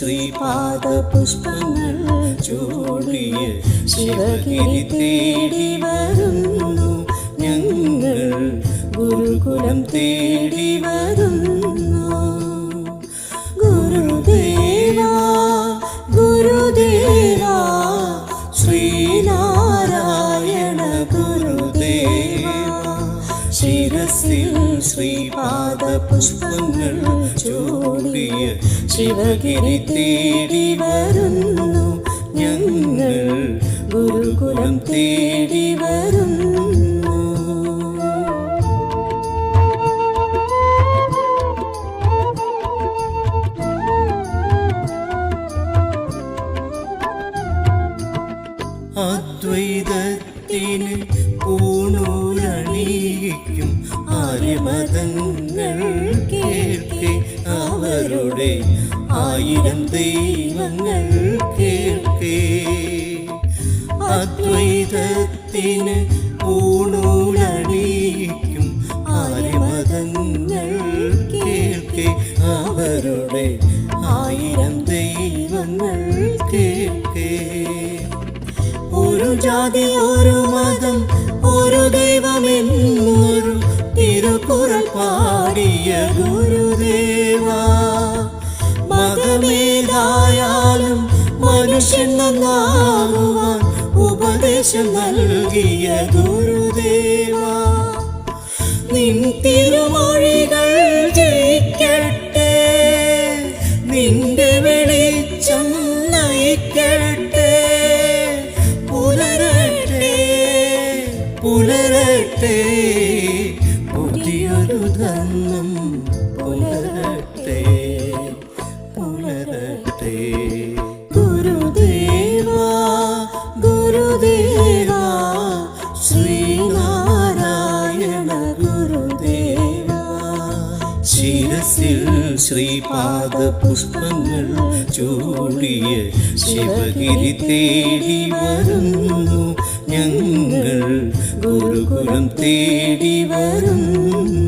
ശ്രീപാദ പുഷ്പങ്ങൾ ചൂടിയ ശിവഗിരി തേടി വരുന്നു ഞങ്ങൾ, ഗുരുകുലം തേടി വരുന്നു. ഗുരുദേവാ ഗുരുദേവാ ശ്രീനാരായണ ഗുരുദേവാ, ശിരസിൽ ശ്രീപാദ പുഷ്പങ്ങൾ ചൂടിയ ശിവഗിരി തേടി വരുന്നു ഞങ്ങൾ, ഗുരുകുലം തേടി വരുന്നു. അദ്വൈതത്തിന് പൂണൂലണിയിക്കും ആര്യമതങ്ങൾ കേൾക്കെ, അവരുടെ 1000 ദൈവങ്ങൾ കേൾക്കെ. അദ്വൈതത്തിന് പൂണൂലണിയിക്കും ആര്യമതങ്ങൾ കേൾക്കെ, അവരുടെ 1000 ദൈവങ്ങൾ കേൾക്കെ. ഒരു ജാതി ഒരു മതം ഒരു ദൈവമെന്നൊരു തിരുക്കുറൾ പാടിയ ഗുരുദേവാ, മതമേതായാലും മനുഷ്യൻ നന്നാകുവാൻ ഉപദേശം നൽകിയ ഗുരുദേവാ, നിൻ തിരുമൊഴികൾ ജയിക്കട്ടെ, നിന്റെ വെളിച്ചം നയിക്കട്ടെ. പുലരട്ടെ പുതിയൊരു ധർമ്മം, പുലരട്ടെ പുലരട്ടെ. ഗുരുദേവാ ഗുരുദേവാ ശ്രീനാരായണ ഗുരുദേവാ, ശിരസിൽ ശ്രീപാദ പുഷ്പങ്ങൾ ചൂടിയ ശിവഗിരി തേടി വരുന്നു ഞങ്ങൾ, ഗുരുകുലം തേടി വരുന്നു.